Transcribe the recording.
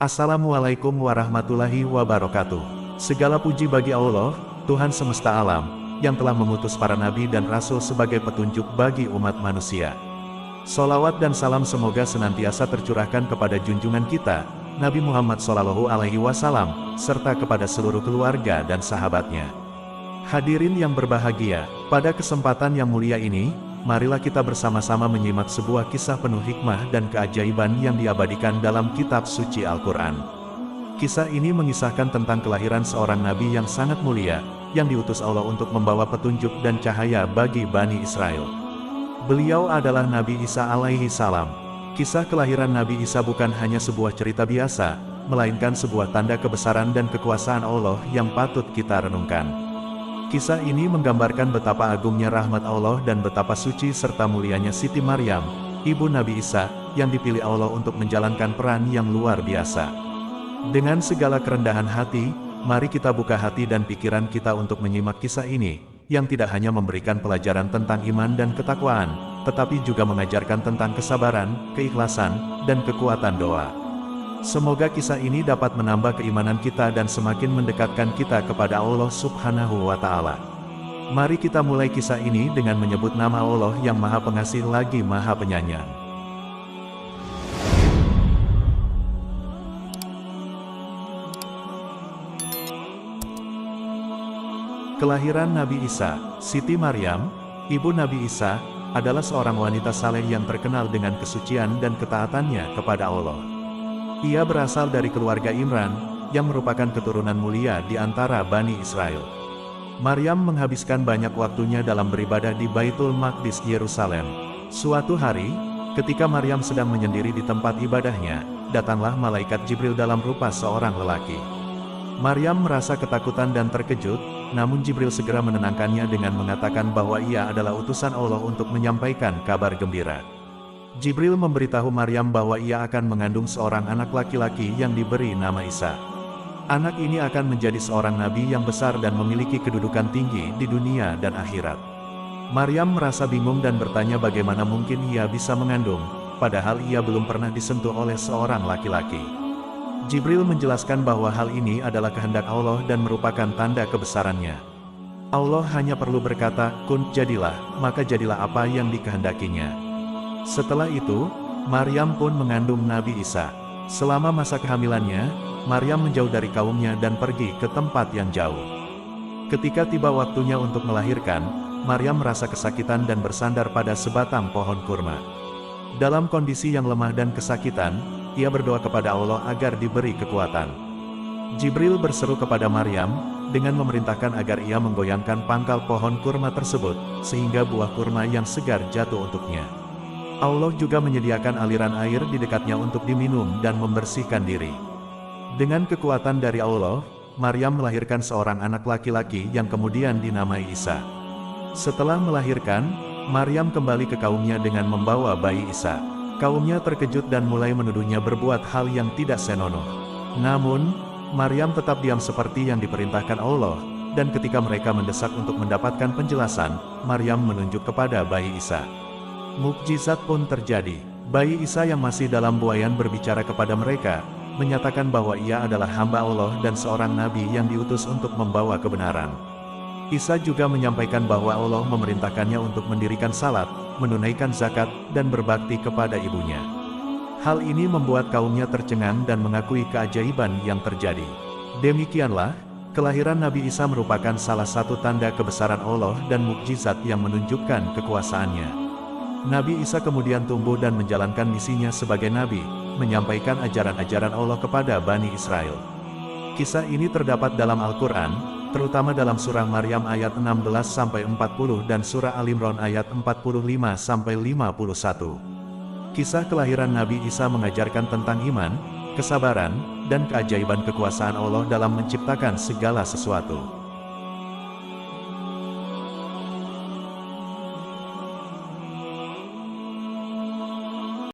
Assalamualaikum warahmatullahi wabarakatuh. Segala puji bagi Allah, Tuhan semesta alam, yang telah mengutus para nabi dan rasul sebagai petunjuk bagi umat manusia. Salawat dan salam semoga senantiasa tercurahkan kepada junjungan kita, Nabi Muhammad SAW, serta kepada seluruh keluarga dan sahabatnya. Hadirin yang berbahagia, pada kesempatan yang mulia ini, marilah kita bersama-sama menyimak sebuah kisah penuh hikmah dan keajaiban yang diabadikan dalam kitab suci Al-Quran. Kisah ini mengisahkan tentang kelahiran seorang nabi yang sangat mulia, yang diutus Allah untuk membawa petunjuk dan cahaya bagi Bani Israel. Beliau adalah Nabi Isa alaihi salam. Kisah kelahiran Nabi Isa bukan hanya sebuah cerita biasa, melainkan sebuah tanda kebesaran dan kekuasaan Allah yang patut kita renungkan. Kisah ini menggambarkan betapa agungnya rahmat Allah dan betapa suci serta mulianya Siti Maryam, ibu Nabi Isa, yang dipilih Allah untuk menjalankan peran yang luar biasa. Dengan segala kerendahan hati, mari kita buka hati dan pikiran kita untuk menyimak kisah ini, yang tidak hanya memberikan pelajaran tentang iman dan ketakwaan, tetapi juga mengajarkan tentang kesabaran, keikhlasan, dan kekuatan doa. Semoga kisah ini dapat menambah keimanan kita dan semakin mendekatkan kita kepada Allah Subhanahu wa Ta'ala. Mari kita mulai kisah ini dengan menyebut nama Allah yang Maha Pengasih lagi Maha Penyayang. Kelahiran Nabi Isa. Siti Maryam, ibu Nabi Isa, adalah seorang wanita saleh yang terkenal dengan kesucian dan ketaatannya kepada Allah. Ia berasal dari keluarga Imran, yang merupakan keturunan mulia di antara Bani Israel. Maryam menghabiskan banyak waktunya dalam beribadah di Baitul Maqdis Yerusalem. Suatu hari, ketika Maryam sedang menyendiri di tempat ibadahnya, datanglah malaikat Jibril dalam rupa seorang lelaki. Maryam merasa ketakutan dan terkejut, namun Jibril segera menenangkannya dengan mengatakan bahwa ia adalah utusan Allah untuk menyampaikan kabar gembira. Jibril memberitahu Maryam bahwa ia akan mengandung seorang anak laki-laki yang diberi nama Isa. Anak ini akan menjadi seorang nabi yang besar dan memiliki kedudukan tinggi di dunia dan akhirat. Maryam merasa bingung dan bertanya bagaimana mungkin ia bisa mengandung, padahal ia belum pernah disentuh oleh seorang laki-laki. Jibril menjelaskan bahwa hal ini adalah kehendak Allah dan merupakan tanda kebesarannya. Allah hanya perlu berkata, kun, jadilah, maka jadilah apa yang dikehendakinya. Setelah itu, Maryam pun mengandung Nabi Isa. Selama masa kehamilannya, Maryam menjauh dari kaumnya dan pergi ke tempat yang jauh. Ketika tiba waktunya untuk melahirkan, Maryam merasa kesakitan dan bersandar pada sebatang pohon kurma. Dalam kondisi yang lemah dan kesakitan, ia berdoa kepada Allah agar diberi kekuatan. Jibril berseru kepada Maryam, dengan memerintahkan agar ia menggoyangkan pangkal pohon kurma tersebut, sehingga buah kurma yang segar jatuh untuknya. Allah juga menyediakan aliran air di dekatnya untuk diminum dan membersihkan diri. Dengan kekuatan dari Allah, Maryam melahirkan seorang anak laki-laki yang kemudian dinamai Isa. Setelah melahirkan, Maryam kembali ke kaumnya dengan membawa bayi Isa. Kaumnya terkejut dan mulai menuduhnya berbuat hal yang tidak senonoh. Namun, Maryam tetap diam seperti yang diperintahkan Allah, dan ketika mereka mendesak untuk mendapatkan penjelasan, Maryam menunjuk kepada bayi Isa. Mukjizat pun terjadi. Bayi Isa yang masih dalam buayan berbicara kepada mereka, menyatakan bahwa ia adalah hamba Allah dan seorang nabi yang diutus untuk membawa kebenaran. Isa juga menyampaikan bahwa Allah memerintahkannya untuk mendirikan salat, menunaikan zakat, dan berbakti kepada ibunya. Hal ini membuat kaumnya tercengang dan mengakui keajaiban yang terjadi. Demikianlah, kelahiran Nabi Isa merupakan salah satu tanda kebesaran Allah dan mukjizat yang menunjukkan kekuasaannya. Nabi Isa kemudian tumbuh dan menjalankan misinya sebagai nabi, menyampaikan ajaran-ajaran Allah kepada Bani Israel. Kisah ini terdapat dalam Al-Quran, terutama dalam surah Maryam ayat 16-40 dan surah Al-Imran ayat 45-51. Kisah kelahiran Nabi Isa mengajarkan tentang iman, kesabaran, dan keajaiban kekuasaan Allah dalam menciptakan segala sesuatu.